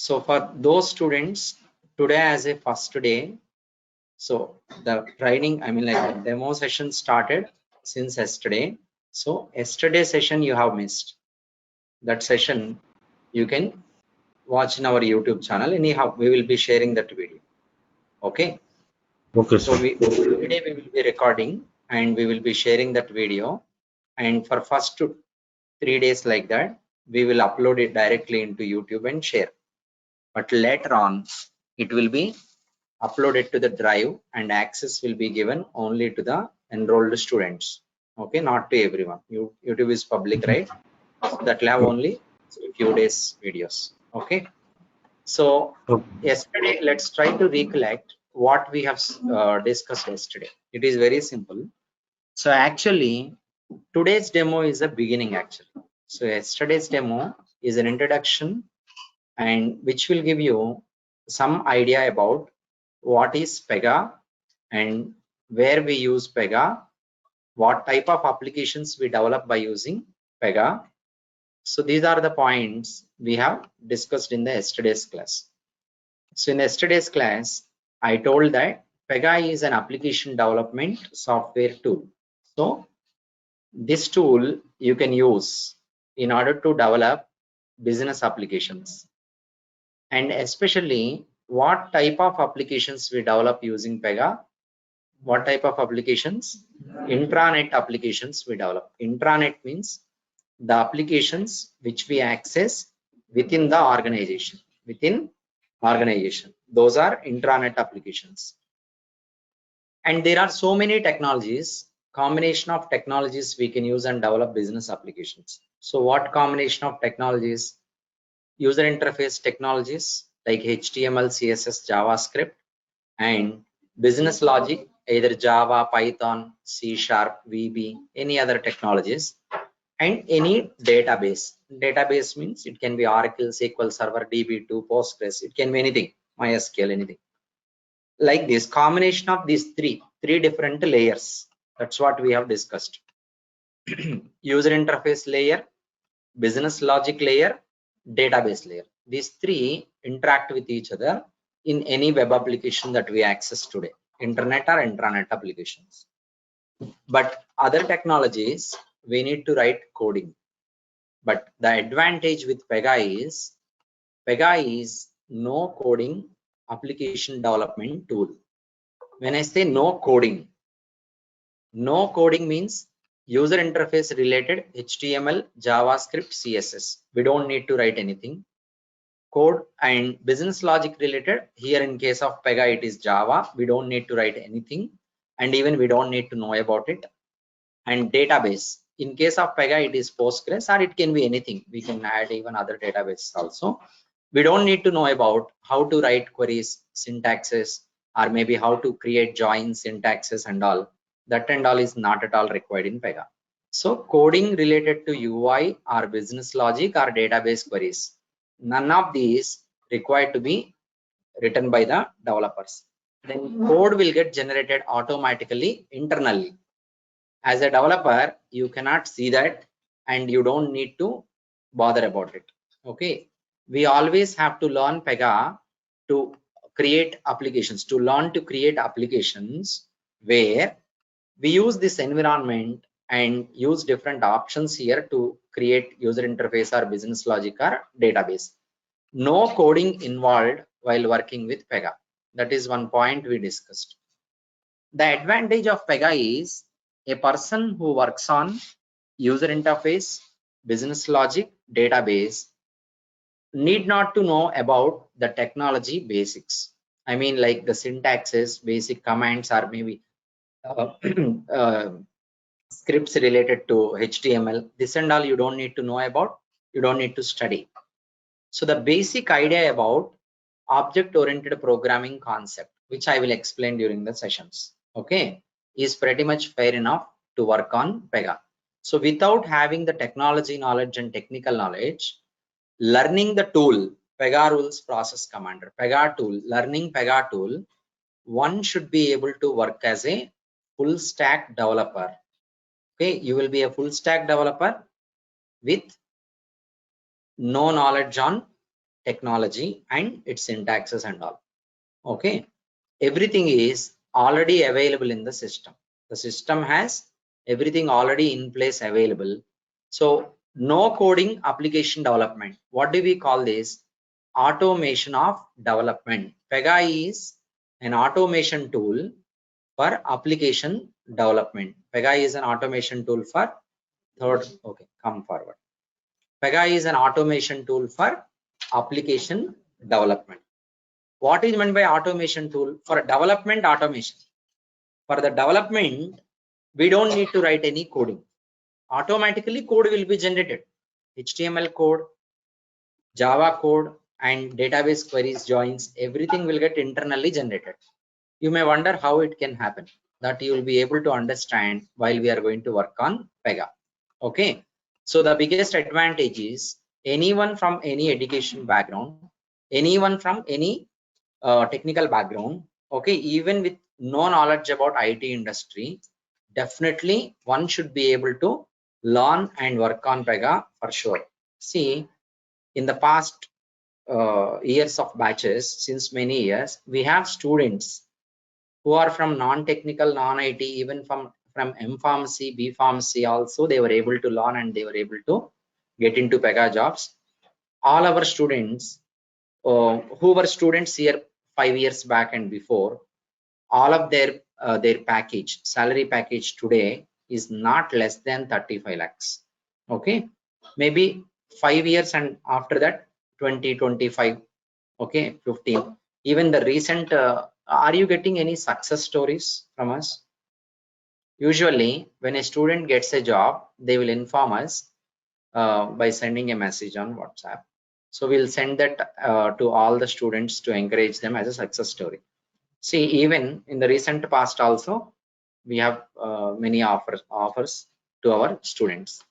So for those students, today as a first day, so the training, I mean like the demo session started since yesterday. So yesterday session you have missed. That session you can watch in our YouTube channel. Anyhow, we will be sharing that video. Okay. Okay, So sir. today we will be recording and we will be sharing that video. And for first 3 days like that, we will upload it directly into YouTube and share. But later on, it will be uploaded to the drive and access will be given only to the enrolled students. Okay, not to everyone. YouTube is public, right? So that will have only a few days videos. Okay. So Okay. yesterday, let's try to recollect what we have discussed yesterday. It is very simple. So actually, today's demo is a beginning actually. So yesterday's demo is an introduction and which will give you some idea about what is PEGA and where we use PEGA, what type of applications we develop by using PEGA. So these are the points we have discussed in the yesterday's class. So in yesterday's class, I told that PEGA is an application development software tool. So this tool you can use in order to develop business applications. And especially what type of applications we develop using PEGA. What type of applications? Intranet applications we develop. Intranet means the applications which we access within the organization. Those are intranet applications. And there are so many technologies, combination of technologies we can use and develop business applications. So what combination of technologies? User interface technologies like HTML, CSS, JavaScript, and business logic, either Java, Python, C#, VB, any other technologies, and any database. Database means it can be Oracle, SQL Server, DB2, Postgres, it can be anything, MySQL, anything. Like this combination of these three different layers. That's what we have discussed. User interface layer, business logic layer, database layer. These three interact with each other in any web application that we access today, internet or intranet applications. But other technologies, we need to write coding. But the advantage with PEGA is no coding application development tool. When I say no coding means user interface related HTML, JavaScript, CSS. We don't need to write anything. Code and business logic related, here in case of PEGA, it is Java. We don't need to write anything. And even we don't need to know about it. And database, in case of PEGA, it is Postgres or it can be anything. We can add even other databases also. We don't need to know about how to write queries, syntaxes, or maybe how to create joins, syntaxes and all. That and all is not at all required in PEGA. So coding related to UI or business logic or database queries, none of these required to be written by the developers. Then code will get generated automatically internally. As a developer, you cannot see that and you don't need to bother about it. Okay, we always have to learn PEGA to create applications, where we use this environment and use different options here to create user interface or business logic or database. No coding involved while working with PEGA. That is one point we discussed. The advantage of PEGA is a person who works on user interface, business logic, database need not to know about the technology basics. I mean like the syntaxes, basic commands, or maybe uh, scripts related to HTML. This and all you don't need to know about, you don't need to study. So the basic idea about object-oriented programming concept, which I will explain during the sessions, okay, is pretty much fair enough to work on PEGA. So without having the technology knowledge and technical knowledge, learning the tool, PEGA rules process commander, PEGA tool, learning PEGA tool, one should be able to work as a full stack developer. Okay, you will be a full stack developer with no knowledge on technology and its syntaxes and all. Okay, everything is already available in the system. The system has everything already in place available. So no coding application development. What do we call this? Automation of development. PEGA is an automation tool for application development. PEGA is an automation tool for third. Okay, come forward. PEGA is an automation tool for application development. What is meant by automation tool? For development automation. For the development, we don't need to write any coding. Automatically code will be generated. HTML code, Java code, and database queries, joins, everything will get internally generated. You may wonder how it can happen. That you will be able to understand while we are going to work on PEGA. Okay. So the biggest advantage is anyone from any education background, anyone from any technical background, okay, even with no knowledge about IT industry, definitely one should be able to learn and work on PEGA for sure. See, in the past years of batches, since many years, we have students who are from non-technical, non-IT, even from M Pharmacy, B Pharmacy also, they were able to learn and they were able to get into PEGA jobs. All our students who were students here 5 years back and before, all of their package, salary package today is not less than 35 lakhs. Okay, maybe 5 years and after that 20, 25, okay, 15. Even the recent, are you getting any success stories from us? Usually, when a student gets a job, they will inform us by sending a message on WhatsApp. So we'll send that to all the students to encourage them as a success story. See, even in the recent past also, we have many offers to our students.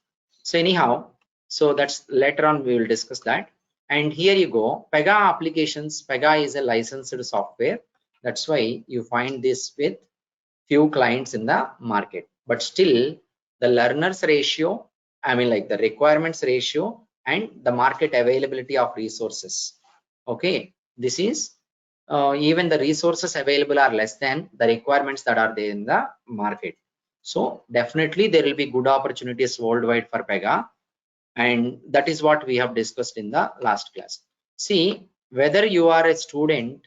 So anyhow, so that's later on we will discuss that. And here you go, PEGA applications. PEGA is a licensed software. That's why you find this with few clients in the market. But still, the learners ratio, I mean like the requirements ratio and the market availability of resources. Okay, this is even the resources available are less than the requirements that are there in the market. So definitely there will be good opportunities worldwide for PEGA, and that is what we have discussed in the last class. See, whether you are a student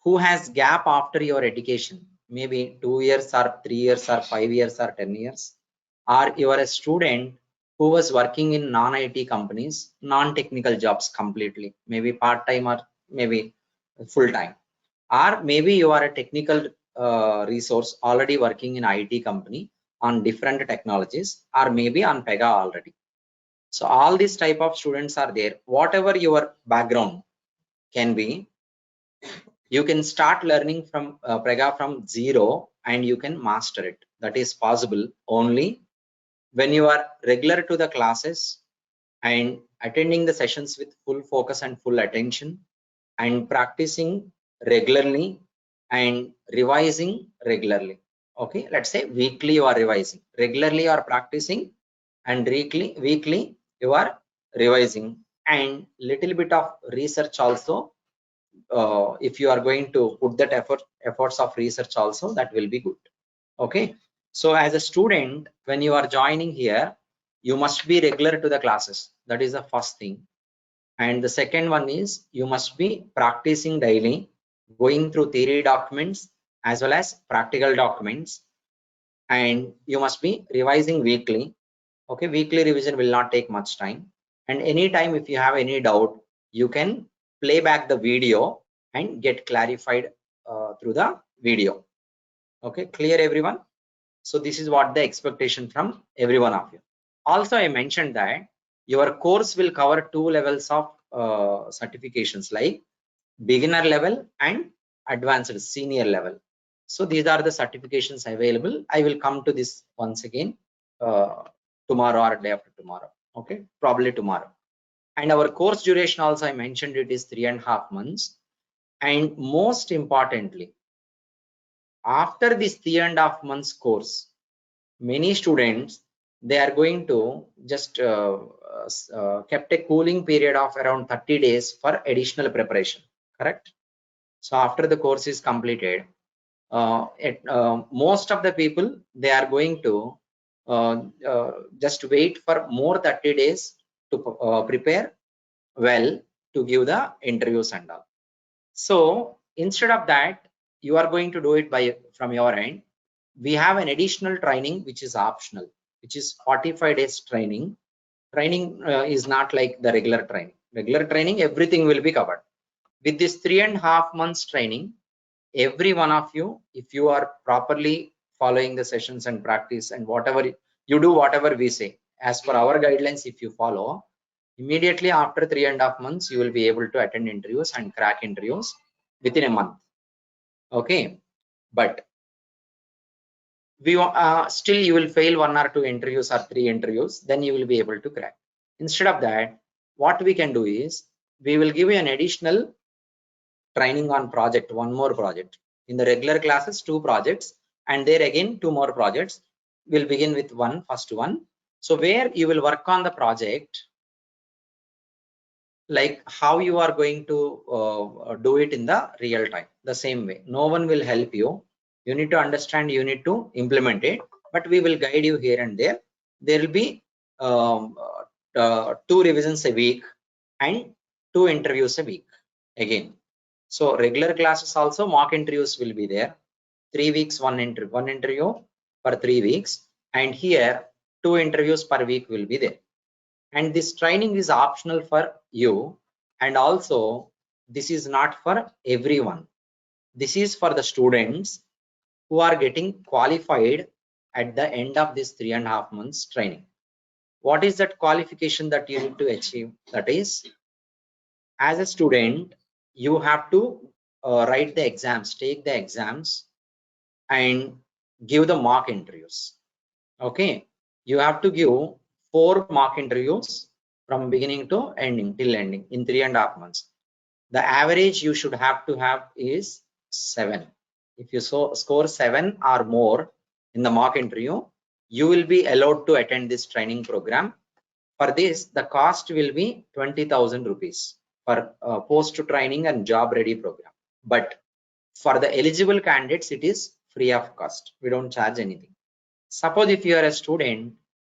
who has gap after your education, maybe 2 years or 3 years or 5 years or 10 years, or you are a student who was working in non-IT companies, non-technical jobs completely, maybe part-time or maybe full-time, or maybe you are a technical resource already working in IT company on different technologies, or maybe on PEGA already. So all these type of students are there. Whatever your background can be, you can start learning from PEGA from zero and you can master it. That is possible only when you are regular to the classes and attending the sessions with full focus and full attention, and practicing regularly and revising regularly. Okay, let's say weekly you are revising, regularly you are practicing, and weekly you are revising, and little bit of research also. If you are going to put that efforts of research also, that will be good. Okay, so as a student, when you are joining here, you must be regular to the classes. That is the first thing. And the second one is you must be practicing daily, going through theory documents as well as practical documents, and you must be revising weekly. Okay, weekly revision will not take much time, and anytime if you have any doubt, you can play back the video and get clarified through the video. Okay, clear everyone? So this is what the expectation from every one of you. Also, I mentioned that your course will cover 2 levels of certifications, like beginner level and advanced senior level. So these are the certifications available. I will come to this once again tomorrow or day after tomorrow. Okay, probably tomorrow. And our course duration also, I mentioned it is 3.5 months. And most importantly, after this 3.5 months course, many students they are going to just kept a cooling period of around 30 days for additional preparation, correct? So after the course is completed, most of the people, they are going to just wait for more 30 days to prepare well to give the interviews and all. So instead of that, you are going to do it by from your end. We have an additional training which is optional, which is 45 days training. Training is not like the regular training. Regular training, everything will be covered. With this 3.5 months training, every one of you, if you are properly following the sessions and practice and whatever you do, whatever we say, as per our guidelines, if you follow, immediately after 3.5 months, you will be able to attend interviews and crack interviews within a month. Okay, but we still you will fail 1 or 2 interviews or 3 interviews, then you will be able to crack. Instead of that, what we can do is we will give you an additional training on project, one more project. In the regular classes, 2 projects, and there again 2 more projects. We'll begin with first one. So where you will work on the project, like how you are going to do it in the real time, the same way. No one will help you. You need to understand, you need to implement it, but we will guide you here and there. There will be 2 revisions a week and 2 interviews a week again. So regular classes also, mock interviews will be there. 3 weeks, one interview for 3 weeks, and here 2 interviews per week will be there. And this training is optional for you, and also this is not for everyone. This is for the students who are getting qualified at the end of this 3.5 months training. What is that qualification that you need to achieve? That is, as a student, you have to write the exams, take the exams, and give the mock interviews. Okay, you have to give 4 mock interviews from beginning to ending, till ending, in 3.5 months. The average you should have to have is 7. If you score 7 or more in the mock interview, you will be allowed to attend this training program. For this, the cost will be 20,000 rupees for post training and job ready program. But for the eligible candidates, it is free of cost. We don't charge anything. Suppose if you are a student,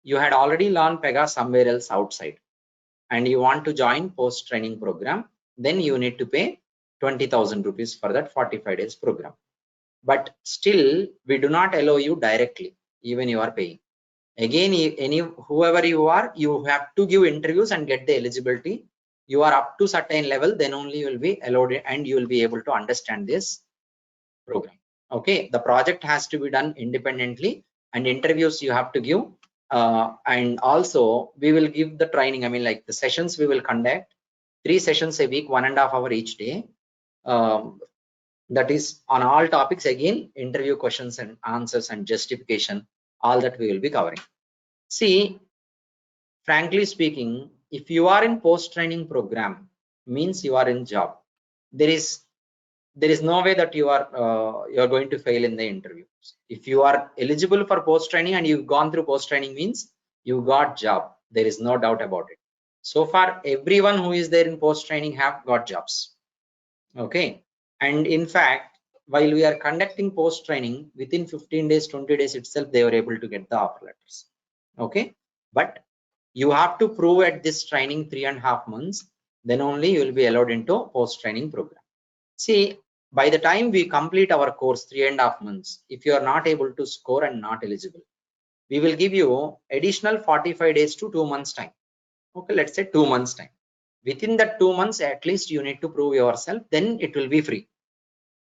you had already learned PEGA somewhere else outside, and you want to join post training program, then you need to pay 20,000 rupees for that 45 days program. But still, we do not allow you directly, even you are paying. Again, whoever you are, you have to give interviews and get the eligibility. You are up to certain level, then only you will be allowed and you will be able to understand this program. Okay, the project has to be done independently, and interviews you have to give. And also we will give the training. I mean, like the sessions we will conduct 3 sessions a week, 1.5 hours each day. That is on all topics. Again, interview questions and answers and justification, all that we will be covering. See, frankly speaking, if you are in post training program, means you are in job. There is no way that you are going to fail in the interviews. If you are eligible for post training and you've gone through post training, means you got job. There is no doubt about it. So far, everyone who is there in post training have got jobs. Okay, and in fact, while we are conducting post training, within 15 days, 20 days itself, they were able to get the offer letters. Okay, but you have to prove at this training 3.5 months, then only you will be allowed into post training program. See, by the time we complete our course 3.5 months, if you are not able to score and not eligible, we will give you additional 45 days to 2 months time. Okay, let's say 2 months time. Within that 2 months, at least you need to prove yourself, then it will be free.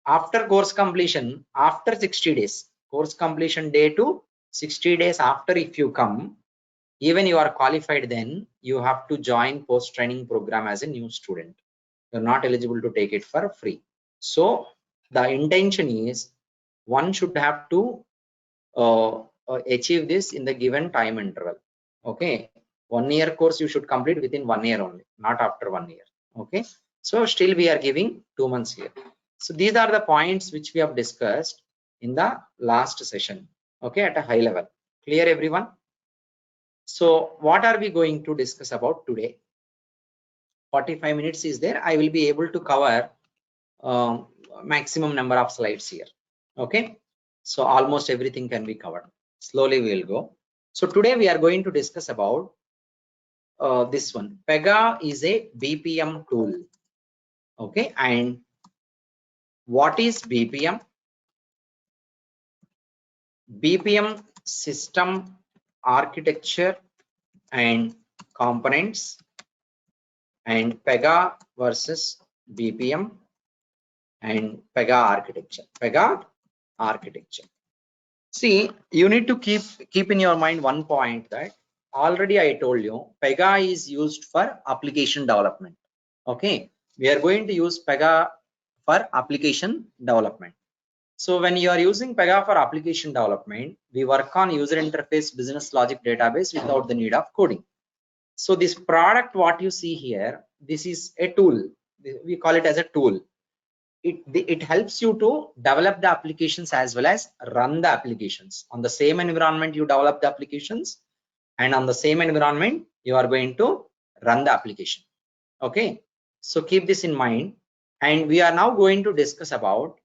After course completion, after 60 days, course completion day to 60 days after, if you come, even you are qualified, then you have to join post training program as a new student. You're not eligible to take it for free. So the intention is one should have to achieve this in the given time interval. Okay, 1 year course you should complete within 1 year only, not after 1 year. Okay, so still we are giving 2 months here. So these are the points which we have discussed in the last session. Okay, at a high level. Clear, everyone? So what are we going to discuss about today? 45 minutes is there. I will be able to cover maximum number of slides here. Okay, so almost everything can be covered. Slowly we will go. So today we are going to discuss about this one. PEGA is a BPM tool. Okay, and what is BPM? BPM system architecture and components, and PEGA versus BPM and PEGA architecture. PEGA architecture. See, you need to keep in your mind one point that already I told you PEGA is used for application development. Okay, we are going to use PEGA for application development. So when you are using PEGA for application development, we work on user interface business logic database without the need of coding. So this product, what you see here, this is a tool. We call it as a tool. It helps you to develop the applications as well as run the applications. On the same environment, you develop the applications, and on the same environment, you are going to run the application. Okay, so keep this in mind. And we are now going to discuss about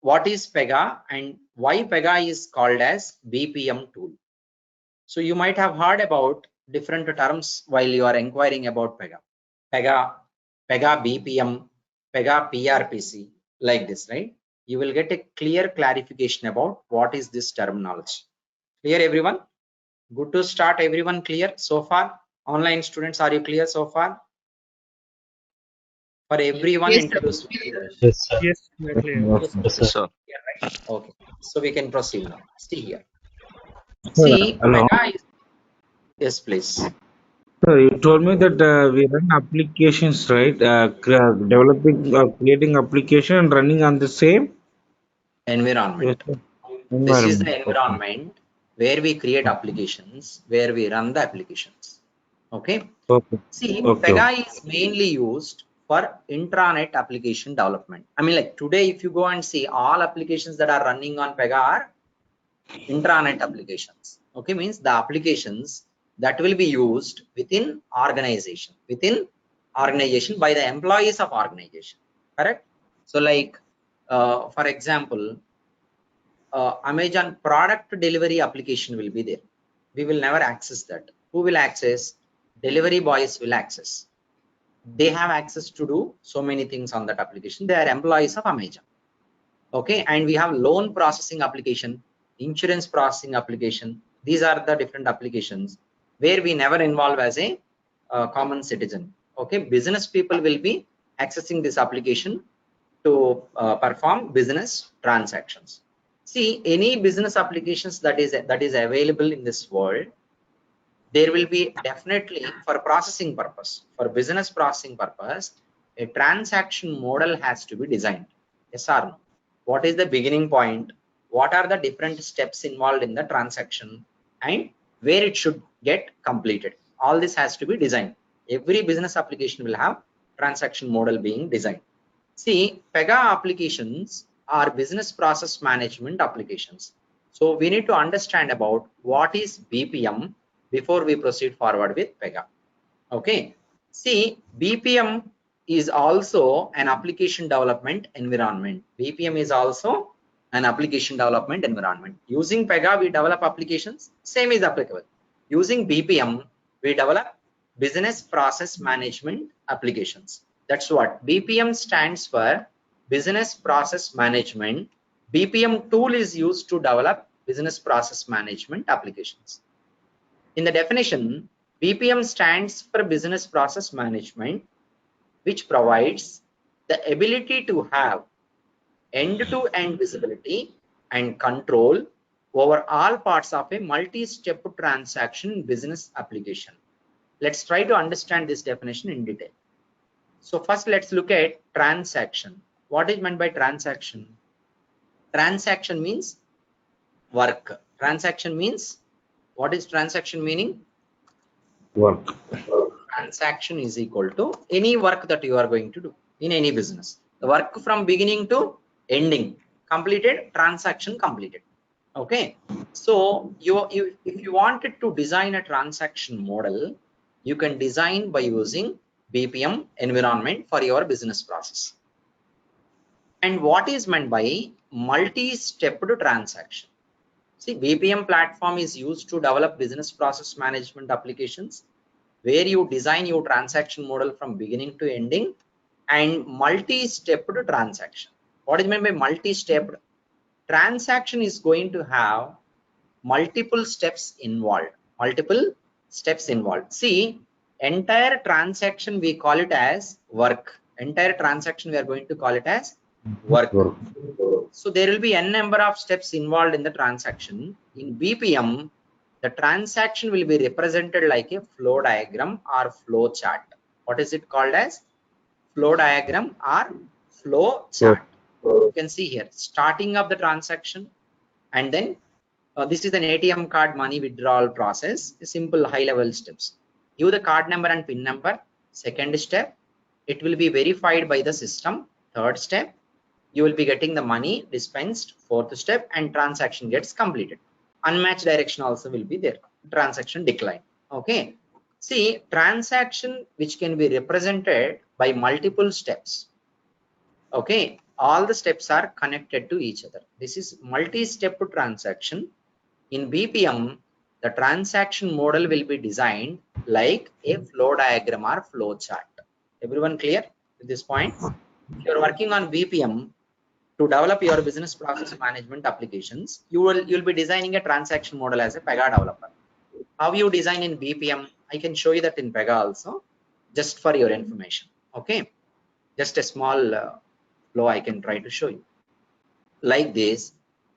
what is PEGA and why PEGA is called as BPM tool. So you might have heard about different terms while you are inquiring about PEGA. PEGA BPM, PEGA PRPC, like this, right? You will get a clear clarification about what is this terminology. Clear, everyone? Good to start, everyone clear so far? Online students, are you clear so far? For everyone, Yes, introduce. Yes, sir. Yes, we are clear. Yes, sir. sir. Yeah, right. Okay, so we can proceed now. See here. Sir, See, hello. PEGA is, yes, please. Sir, you told me that we run applications, right? Developing, creating application and running on the same. Yes, Environment. sir. This is Environment. the Okay. environment where we create applications, where we run the applications. Okay. Okay. See, Okay. PEGA is mainly used for intranet application development. I mean, like today, if you go and see, all applications that are running on PEGA are intranet applications. Okay, means the applications that will be used within organization by the employees of organization. Correct. So, like for example, Amazon product delivery application will be there. We will never access that. Who will access? Delivery boys will access. They have access to do so many things on that application. They are employees of Amazon. Okay, and we have loan processing application, insurance processing application. These are the different applications where we never involve as a common citizen. Okay, business people will be accessing this application to perform business transactions. See, any business applications that is available in this world, there will be definitely for processing purpose, for business processing purpose, a transaction model has to be designed. Yes or no? What is the beginning point? What are the different steps involved in the transaction, and where it should get completed? All this has to be designed. Every business application will have transaction model being designed. See, PEGA applications are business process management applications. So we need to understand about what is BPM before we proceed forward with PEGA. Okay. See, BPM is also an application development environment. BPM is also an application development environment. Using PEGA, we develop applications. Same is applicable. Using BPM, we develop business process management applications. That's what BPM stands for, business process management. BPM tool is used to develop business process management applications. In the definition, BPM stands for business process management, which provides the ability to have end-to-end visibility and control over all parts of a multi-step transaction business application. Let's try to understand this definition in detail. So first, let's look at transaction. What is meant by transaction? Transaction means work. Transaction means, what is transaction meaning? Work. Transaction is equal to any work that you are going to do in any business. The work from beginning to ending completed, transaction completed. Okay, so if you wanted to design a transaction model, you can design by using BPM environment for your business process. And what is meant by multi-stepped transaction? See, BPM platform is used to develop business process management applications where you design your transaction model from beginning to ending. And multi-stepped transaction, what is meant by multi-stepped? Transaction is going to have multiple steps involved. Multiple steps involved. See, entire transaction we call it as work. Entire transaction we are going to call it as work. Work. So there will be n number of steps involved in the transaction. In BPM, the transaction will be represented like a flow diagram or flow chart. What is it called as? Flow diagram or flow chart. You can see here, starting of the transaction, and then this is an ATM card money withdrawal process, simple high level steps. Give the card number and PIN number. Second step, it will be verified by the system. Third step, you will be getting the money dispensed. Fourth step, and transaction gets completed. Unmatched direction also will be there. Transaction decline. Okay. See, transaction which can be represented by multiple steps. Okay, all the steps are connected to each other. This is multi-step transaction. In BPM, the transaction model will be designed like a flow diagram or flow chart. Everyone clear with this point? If you're working on BPM to develop your business process management applications, you'll be designing a transaction model as a PEGA developer. How you design in BPM, I can show you that in PEGA also, just for your information. Okay, just a small flow I can try to show you. Like this,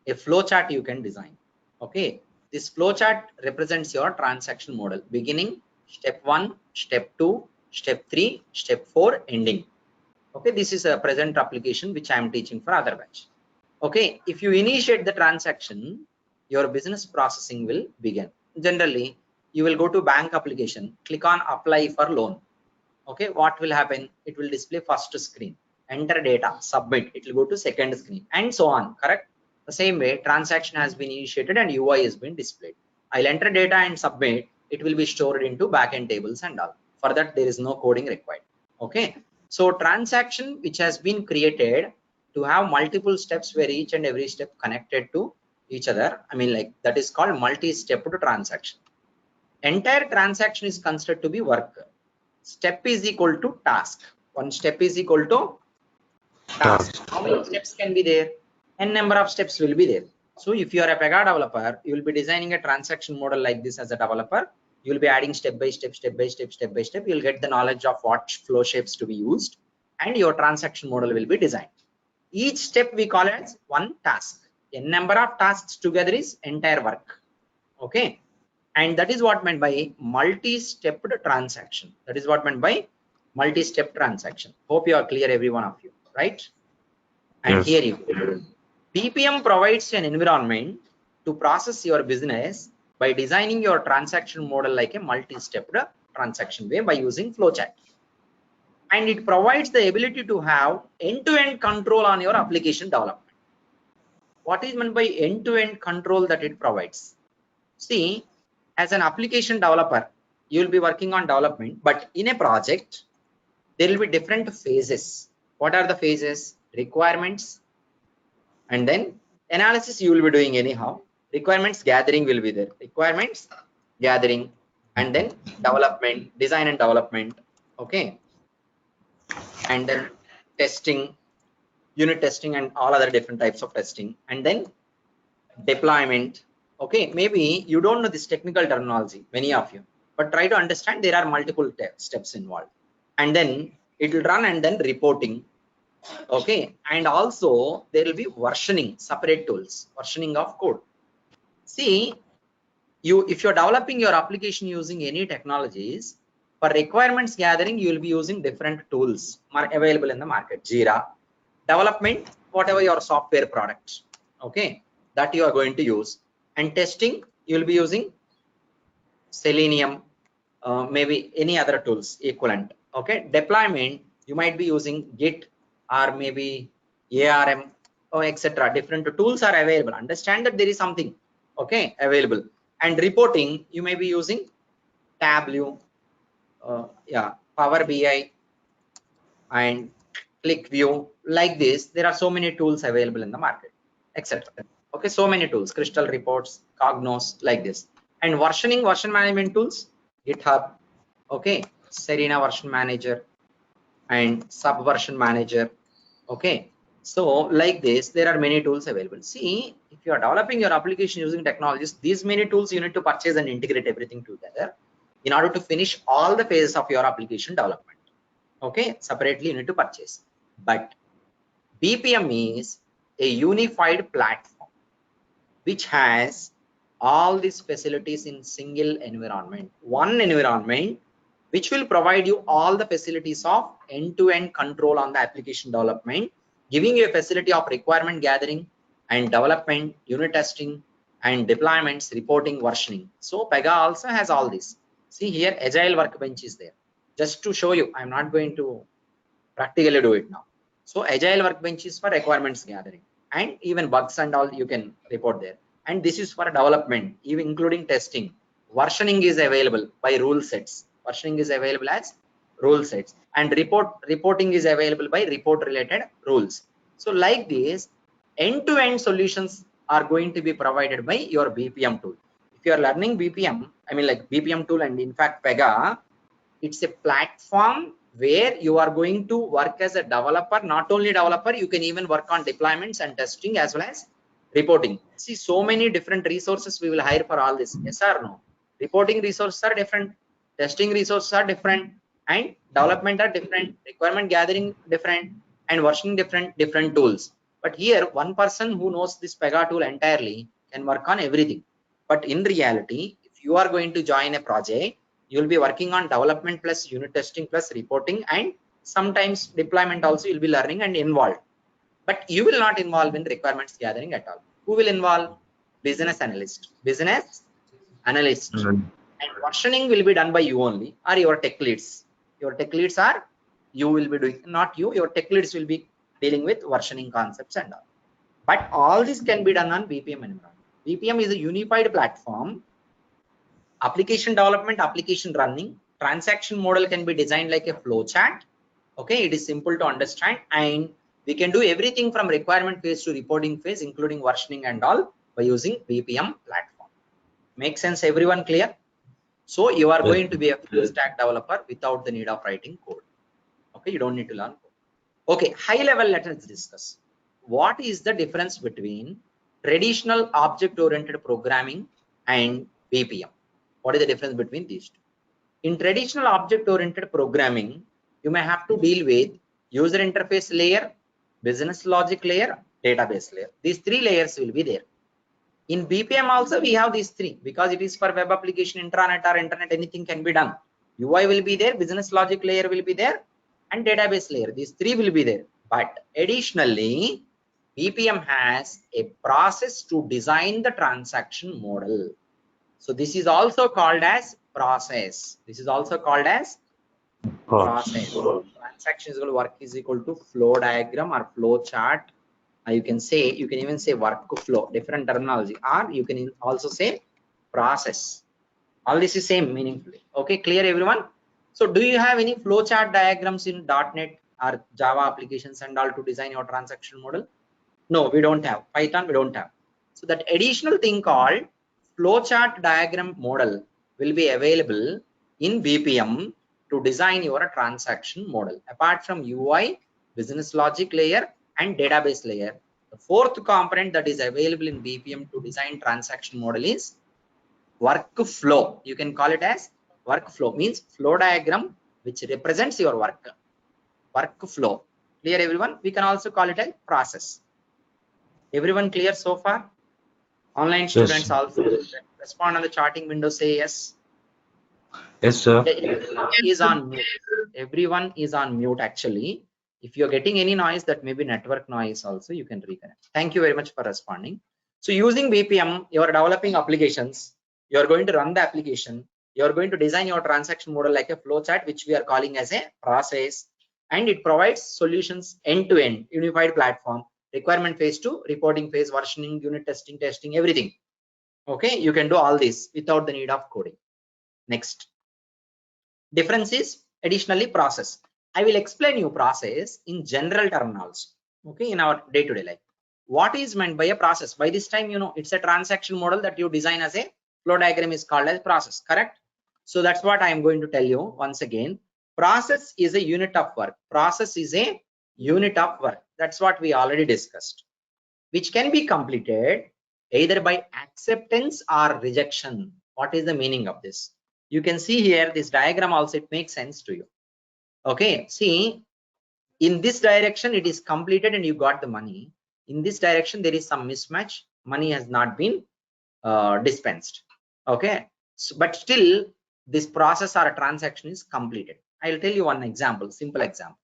a flow chart you can design. Okay, this flow chart represents your transaction model. Beginning, step 1, step 2, step 3, step 4, ending. Okay, this is a present application which I am teaching for other batch. Okay, if you initiate the transaction, your business processing will begin. Generally, you will go to bank application, click on apply for loan. Okay, what will happen? It will display first screen, enter data, submit, it will go to second screen, and so on. Correct? The same way, transaction has been initiated and UI has been displayed. I'll enter data and submit, it will be stored into backend tables and all. For that, there is no coding required. Okay, so transaction which has been created to have multiple steps where each and every step connected to each other, I mean, like, that is called multi-step transaction. Entire transaction is considered to be work. Step is equal to task. One step is equal to task. How many steps can be there? N number of steps will be there. So if you are a PEGA developer, you will be designing a transaction model like this as a developer. You will be adding step by step, step by step, step by step. You will get the knowledge of what flow shapes to be used, and your transaction model will be designed. Each step we call as one task. N number of tasks together is entire work. Okay. And that is what meant by multi-stepped transaction. That is what meant by multi-step transaction. Hope you are clear, every one of you, right? And Yes. here you go. BPM provides an environment to process your business by designing your transaction model like a multi-stepped transaction way by using flowchart. And it provides the ability to have end-to-end control on your application development. What is meant by end-to-end control that it provides? See, as an application developer, you will be working on development, but in a project, there will be different phases. What are the phases? Requirements, and then analysis you will be doing anyhow. Requirements gathering will be there. Requirements gathering, and then development, design and development. Okay. And then testing, unit testing, and all other different types of testing. And then deployment. Okay, maybe you don't know this technical terminology, many of you, but try to understand there are multiple steps involved. And then it will run, and then reporting. Okay, and also there will be versioning, separate tools, versioning of code. See, if you're developing your application using any technologies, for requirements gathering, you will be using different tools available in the market. Jira. Development, whatever your software product, okay, that you are going to use. And testing, you will be using Selenium, maybe any other tools equivalent. Okay, deployment, you might be using Git or maybe ARM. or etc. Different tools are available. Understand that there is something, okay, available. And reporting, you may be using Tableau, yeah, Power BI, and ClickView. Like this, there are so many tools available in the market, etc. Okay, so many tools, Crystal Reports, Cognos, like this. And version management tools, GitHub, okay, Serena version manager and Subversion manager. Okay, so like this, there are many tools available. See, if you are developing your application using technologies, these many tools you need to purchase and integrate everything together in order to finish all the phases of your application development. Okay, separately you need to purchase. But BPM is a unified platform which has all these facilities in single environment, one environment which will provide you all the facilities of end-to-end control on the application development, giving you a facility of requirement gathering and development, unit testing and deployments, reporting, versioning. So PEGA also has all this. See here, agile workbench is there. Just to show you, I'm not going to practically do it now. So agile workbench is for requirements gathering, and even bugs and all you can report there. And this is for development, even including testing. Versioning is available by rule sets. Versioning is available as rule sets, and reporting is available by report related rules. So like this, end-to-end solutions are going to be provided by your BPM tool. If you are learning BPM, I mean like BPM tool, and in fact PEGA, it's a platform where you are going to work as a developer. Not only developer, you can even work on deployments and testing as well as reporting. See, so many different resources we will hire for all this. Yes or no? Reporting resources are different, testing resources are different, and development are different, requirement gathering different, and versioning different tools. But here, one person who knows this PEGA tool entirely can work on everything. But in reality, if you are going to join a project, you will be working on development plus unit testing plus reporting, and sometimes deployment also you'll be learning and involved. But you will not involve in requirements gathering at all. Who will involve? Business analyst. Business analyst. And versioning will be done by you only, or your tech leads. Your tech leads are you will be doing, not you. Your tech leads will be dealing with versioning concepts and all. But all this can be done on BPM environment. BPM is a unified platform. Application development, application running, transaction model can be designed like a flow chart. Okay, it is simple to understand, and we can do everything from requirement phase to reporting phase, including versioning and all, by using BPM platform. Make sense, everyone? Clear? So you are Yes. going to be a full stack developer without the need of writing code. Okay, you don't need to learn code. Okay, high level, let us discuss. What is the difference between traditional object oriented programming and BPM? What is the difference between these two? In traditional object oriented programming, you may have to deal with user interface layer, business logic layer, database layer. These three layers will be there. In BPM also we have these three, because it is for web application, intranet or internet, anything can be done. UI will be there, business logic layer will be there, and database layer. These three will be there. But additionally, BPM has a process to design the transaction model. So this is also called as process. This is also called as process. Transaction is equal to work is equal to flow diagram or flow chart. You can say, you can even say workflow, different terminology, or you can also say process. All this is same meaningfully. Okay, clear everyone? So do you have any flow chart diagrams in .NET or Java applications and all to design your transaction model? No, we don't have. Python, we don't have. So that additional thing called flowchart diagram model will be available in BPM to design your transaction model. Apart from UI, business logic layer, and database layer, the fourth component that is available in BPM to design transaction model is workflow. You can call it as workflow, means flow diagram which represents your work. Workflow. Clear everyone? We can also call it a process. Everyone clear so far? Online Yes. students also respond on the charting window, say yes. Yes, sir. Everyone is on mute. Everyone is on mute actually. If you're getting any noise, that may be network noise also, you can reconnect. Thank you very much for responding. So using BPM, you're developing applications. You're going to run the application. You're going to design your transaction model like a flowchart, which we are calling as a process. And it provides solutions end to end, unified platform, requirement phase to reporting phase, versioning, unit testing, everything. Okay, you can do all this without the need of coding. Next, difference is additionally process. I will explain you process in general terminology. Okay, in our day-to-day life. What is meant by a process? By this time, you know, it's a transaction model that you design as a flow diagram is called as process, correct? So that's what I am going to tell you once again. Process is a unit of work. Process is a unit of work. That's what we already discussed, which can be completed either by acceptance or rejection. What is the meaning of this? You can see here this diagram also, it makes sense to you. Okay, see, in this direction it is completed and you got the money. In this direction there is some mismatch, money has not been dispensed. Okay, so, but still this process or a transaction is completed. I'll tell you one example, simple example.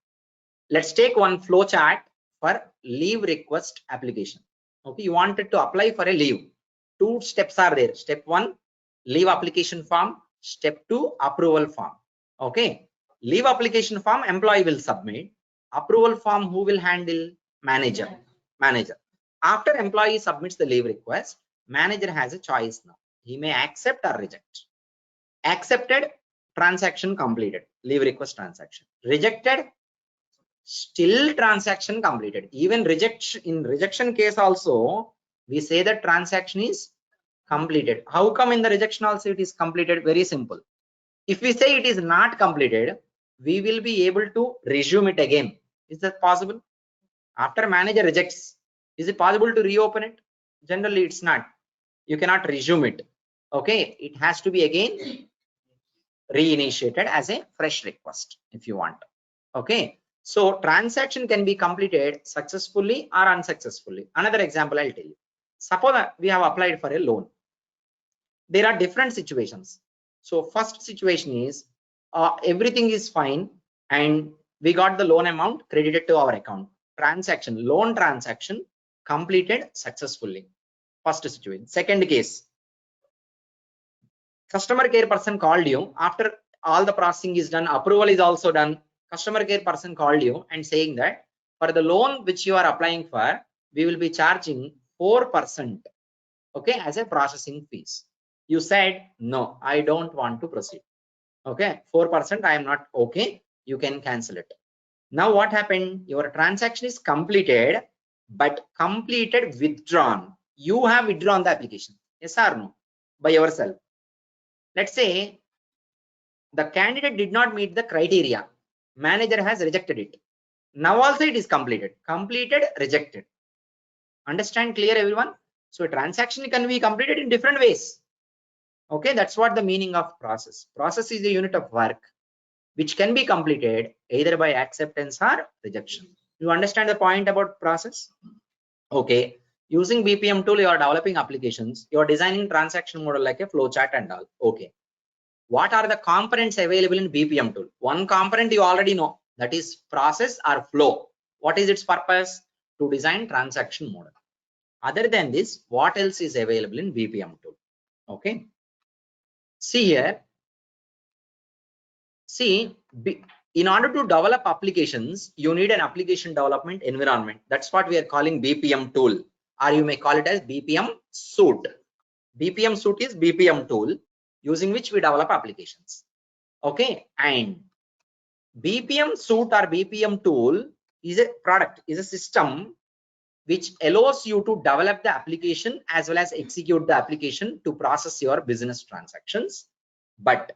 Let's take one flow chart for leave request application. Okay, you wanted to apply for a leave. Two steps are there. Step 1, leave application form. Step 2, approval form. Okay, leave application form employee will submit. Approval form who will handle? Manager. After employee submits the leave request, manager has a choice now. He may accept or reject. Accepted, transaction completed, leave request transaction. Rejected, still transaction completed. Even in rejection case also, we say that transaction is completed. How come in the rejection also it is completed? Very simple. If we say it is not completed, we will be able to resume it again. Is that possible? After manager rejects, is it possible to reopen it? Generally it's not. You cannot resume it. Okay, it has to be again reinitiated as a fresh request if you want. Okay, so transaction can be completed successfully or unsuccessfully. Another example I'll tell you. Suppose we have applied for a loan. There are different situations. So first situation is everything is fine and we got the loan amount credited to our account. Loan transaction completed successfully. First situation. Second case, customer care person called you after all the processing is done, approval is also done. Customer care person called you and saying that for the loan which you are applying for, we will be charging 4%, okay, as a processing fees. You said no, I don't want to proceed. Okay, 4% I am not okay, you can cancel it. Now what happened? Your transaction is completed, but completed withdrawn. You have withdrawn the application, yes or no, by yourself. Let's say the candidate did not meet the criteria, manager has rejected it. Now also it is completed, rejected. Understand clear everyone? So a transaction can be completed in different ways. Okay, that's what the meaning of process. Process is a unit of work which can be completed either by acceptance or rejection. You understand the point about process? Okay, using BPM tool you are developing applications, you are designing transaction model like a flow chart and all. Okay, what are the components available in BPM tool? One component you already know, that is process or flow. What is its purpose? To design transaction model. Other than this, what else is available in BPM tool? Okay, see here, see, in order to develop applications, you need an application development environment. That's what we are calling BPM tool, or you may call it as BPM suite. BPM suite is BPM tool using which we develop applications. Okay, and BPM suite or BPM tool is a product, is a system which allows you to develop the application as well as execute the application to process your business transactions. But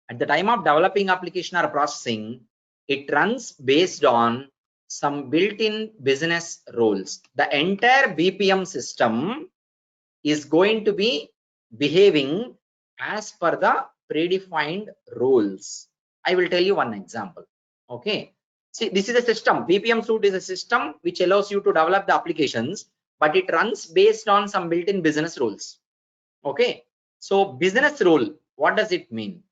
at the time of developing application or processing, it runs based on some built-in business rules. The entire BPM system is going to be behaving as per the predefined rules. I will tell you one example. Okay, see, this is a system. BPM suite is a system which allows you to develop the applications, but it runs based on some built-in business rules. Okay, so business rule, what does it mean?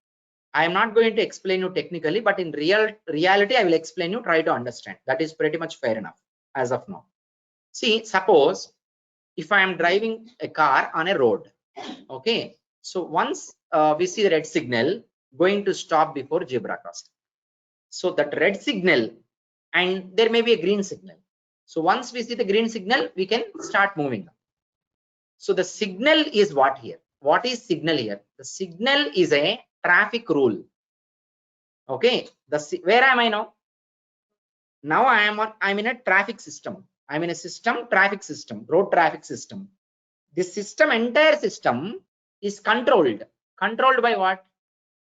I am not going to explain you technically, but in reality I will explain you. Try to understand. That is pretty much fair enough as of now. See, suppose if I am driving a car on a road, okay, so once we see the red signal, going to stop before zebra crossing. So that red signal, and there may be a green signal. So once we see the green signal, we can start moving. So the signal is what here? What is signal here? The signal is a traffic rule. Okay, where am I now? Now I'm in a traffic system. I'm in a system, traffic system, road traffic system. This system, entire system is controlled. Controlled by what?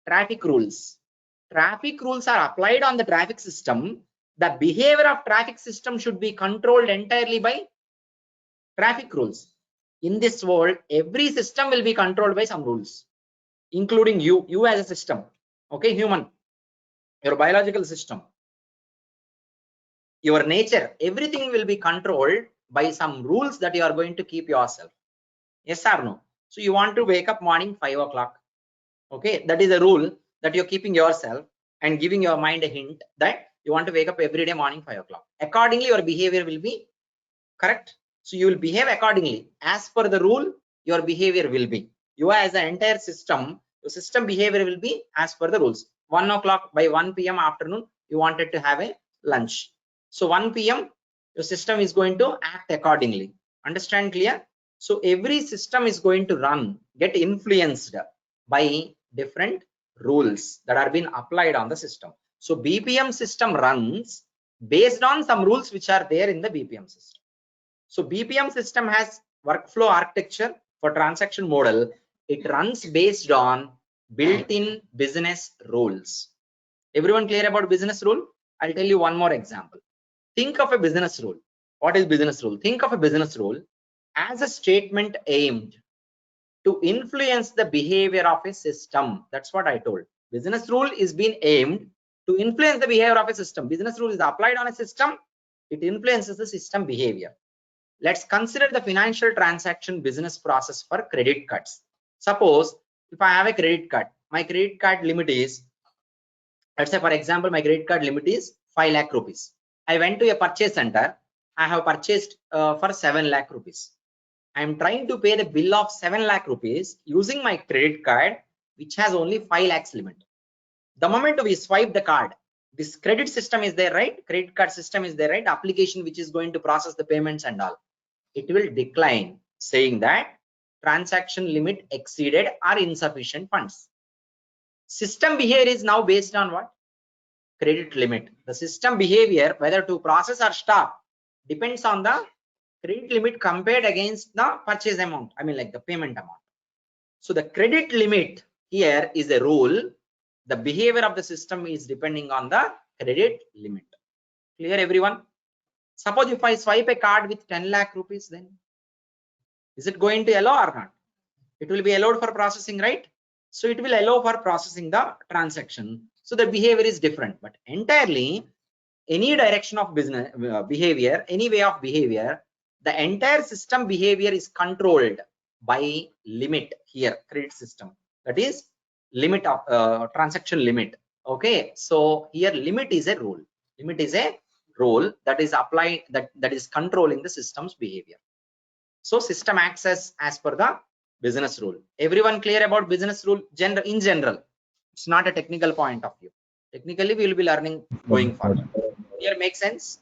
Traffic rules. Traffic rules are applied on the traffic system. The behavior of traffic system should be controlled entirely by traffic rules. In this world, every system will be controlled by some rules, including you as a system. Okay, human, your biological system, your nature, everything will be controlled by some rules that you are going to keep yourself. Yes or no? So you want to wake up morning 5 o'clock. Okay, that is a rule that you're keeping yourself and giving your mind a hint that you want to wake up every day morning 5 o'clock. Accordingly, your behavior will be correct. So you will behave accordingly. As per the rule, your behavior will be. You as an entire system, your system behavior will be as per the rules. 1 o'clock by 1 p.m. afternoon, you wanted to have a lunch. So 1 p.m. your system is going to act accordingly. Understand clear? So every system is going to run, get influenced by different rules that are being applied on the system. So BPM system runs based on some rules which are there in the BPM system. So BPM system has workflow architecture for transaction model. It runs based on built-in business rules. Everyone clear about business rule? I'll tell you one more example. Think of a business rule. What is business rule? Think of a business rule as a statement aimed to influence the behavior of a system. That's what I told. Business rule is being aimed to influence the behavior of a system. Business rule is applied on a system. It influences the system behavior. Let's consider the financial transaction business process for credit cards. Suppose if I have a credit card, my credit card limit is, let's say for example, my credit card limit is 5 lakh rupees. I went to a purchase center. I have purchased for 7 lakh rupees. I am trying to pay the bill of 7 lakh rupees using my credit card, which has only 5 lakhs limit. The moment we swipe the card, this credit system is there, right? Credit card system is there, right? Application which is going to process the payments and all. It will decline, saying that transaction limit exceeded or insufficient funds. System behavior is now based on what? Credit limit. The system behavior, whether to process or stop, depends on the credit limit compared against the purchase amount. I mean, like the payment amount. So the credit limit here is a rule. The behavior of the system is depending on the credit limit. Clear, everyone? Suppose if I swipe a card with 10 lakh rupees, then is it going to allow or not? It will be allowed for processing, right? So it will allow for processing the transaction. So the behavior is different, but entirely any direction of business behavior, any way of behavior, the entire system behavior is controlled by limit here, credit system. That is limit of transaction limit. Okay, so here limit is a rule. Limit is a rule that is applied, that is controlling the system's behavior. So system acts as per the business rule. Everyone clear about business rule in general? It's not a technical point of view. Technically, we will be learning going forward. Here makes sense.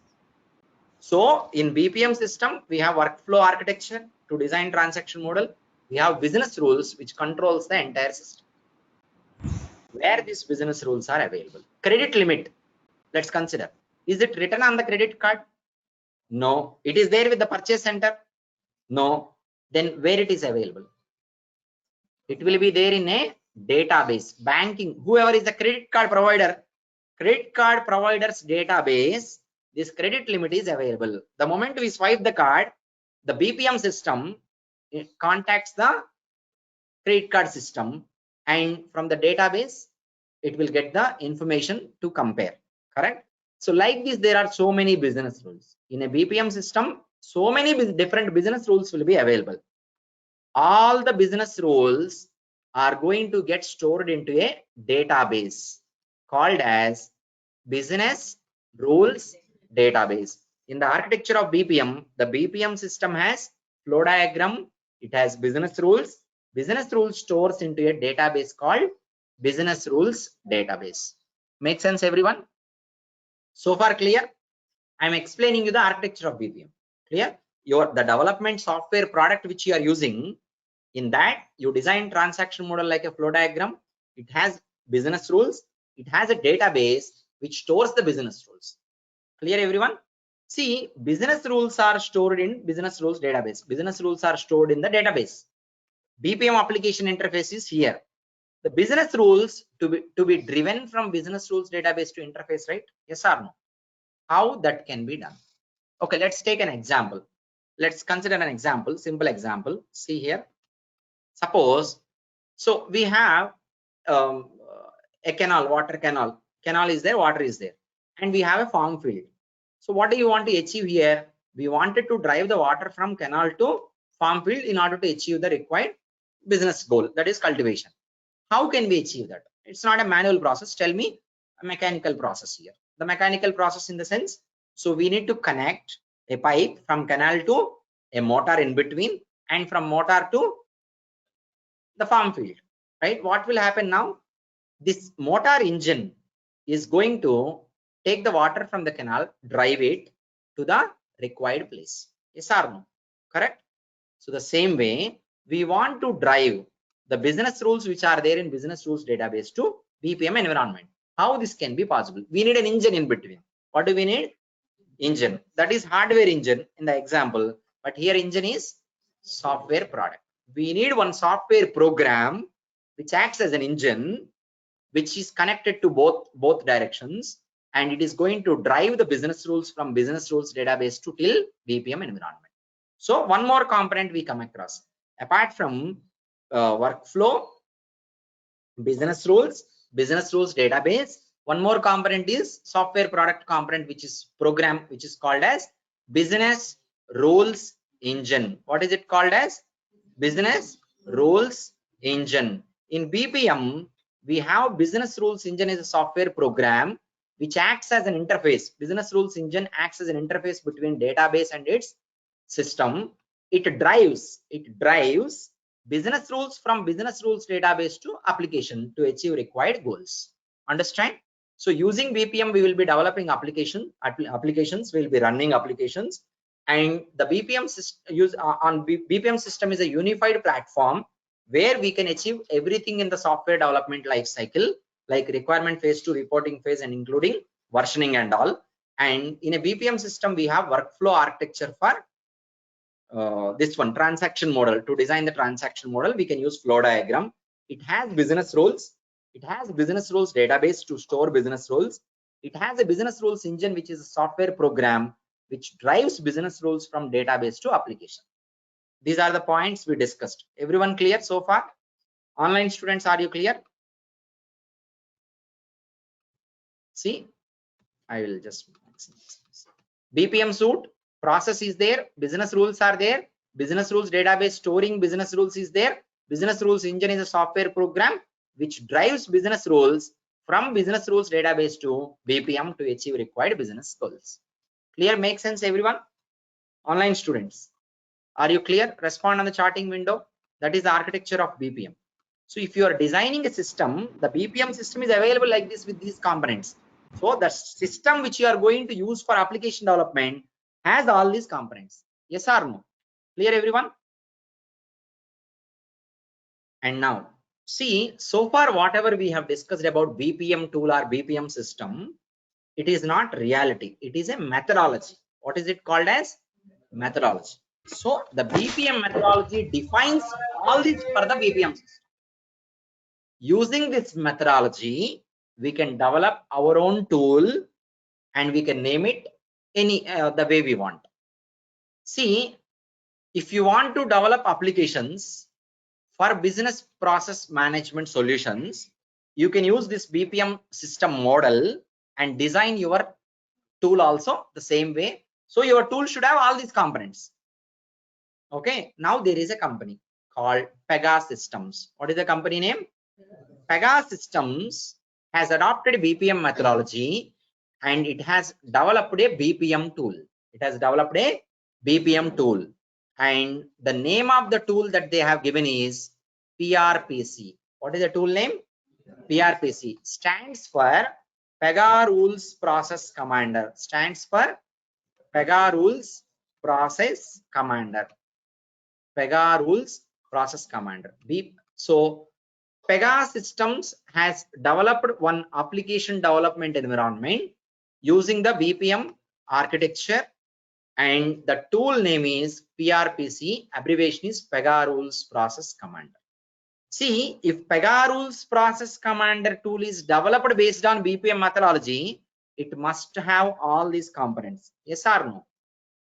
So in BPM system, we have workflow architecture to design transaction model. We have business rules which controls the entire system. Where these business rules are available. Credit limit. Let's consider. Is it written on the credit card? No. It is there with the purchase center? No. Then where it is available? It will be there in a database. Banking, whoever is the credit card provider, credit card provider's database, this credit limit is available. The moment we swipe the card, the BPM system, it contacts the credit card system, and from the database it will get the information to compare. Correct? So like this, there are so many business rules in a BPM system. So many different business rules will be available. All the business rules are going to get stored into a database called as business rules database. In the architecture of BPM, the BPM system has flow diagram. It has business rules. Business rules stores into a database called business rules database. Make sense, everyone? So far clear? I'm explaining you the architecture of BPM. Clear? The development software product which you are using, in that you design transaction model like a flow diagram. It has business rules. It has a database which stores the business rules. Clear, everyone? See, business rules are stored in business rules database. Business rules are stored in the database. BPM application interface is here. The business rules to be driven from business rules database to interface, right? Yes or no? How that can be done? Okay, let's take an example. Let's consider an example, simple example. See here. Suppose, so we have a canal, water canal. Canal is there, water is there, and we have a farm field. So what do you want to achieve here? We wanted to drive the water from canal to farm field in order to achieve the required business goal, that is cultivation. How can we achieve that? It's not a manual process. Tell me a mechanical process here. The mechanical process in the sense, so we need to connect a pipe from canal to a motor in between, and from motor to the farm field, right? What will happen now? This motor engine is going to take the water from the canal, drive it to the required place. Yes or no? Correct? So the same way, we want to drive the business rules which are there in business rules database to BPM environment. How this can be possible? We need an engine in between. What do we need? Engine. That is hardware engine in the example, but here engine is software product. We need one software program which acts as an engine, which is connected to both directions, and it is going to drive the business rules from business rules database to till BPM environment. So one more component we come across apart from workflow, business rules database. One more component is software product component, which is program, which is called as business rules engine. What is it called as? Business rules engine. In BPM, we have business rules engine is a software program which acts as an interface. Business rules engine acts as an interface between database and its system. It drives business rules from business rules database to application to achieve required goals. Understand? So using BPM, we will be developing applications, we will be running applications, and the BPM BPM system is a unified platform where we can achieve everything in the software development life cycle, like requirement phase to reporting phase, and including versioning and all. And in a BPM system, we have workflow architecture for this one, transaction model. To design the transaction model, we can use flow diagram. It has business rules. It has business rules database to store business rules. It has a business rules engine, which is a software program which drives business rules from database to application. These are the points we discussed. Everyone clear so far? Online students, are you clear? See, I will just BPM suite process is there, business rules are there, business rules database storing business rules is there, business rules engine is a software program which drives business rules from business rules database to BPM to achieve required business goals. Clear? Make sense, everyone? Online students, are you clear? Respond on the charting window. That is the architecture of BPM. So if you are designing a system, the BPM system is available like this with these components. So the system which you are going to use for application development has all these components. Yes or no? Clear, everyone? And now see, so far whatever we have discussed about BPM tool or BPM system, it is not reality. It is a methodology. What is it called as? Methodology. So the BPM methodology defines all this for the BPM system. Using this methodology, we can develop our own tool and we can name it any the way we want. See, if you want to develop applications for business process management solutions, you can use this BPM system model and design your tool also the same way. So your tool should have all these components. Okay, now there is a company called PEGA Systems. What is the company name? PEGA Systems has adopted BPM methodology and it has developed a BPM tool. It has developed a BPM tool, and the name of the tool that they have given is PRPC. What is the tool name? PRPC stands for PEGA Rules Process Commander. Stands for PEGA rules process commander. PEGA rules process commander. So PEGA systems has developed one application development environment using the BPM architecture, and the tool name is PRPC. Abbreviation is PEGA rules process commander. See, if PEGA rules process commander tool is developed based on BPM methodology, it must have all these components. Yes or no?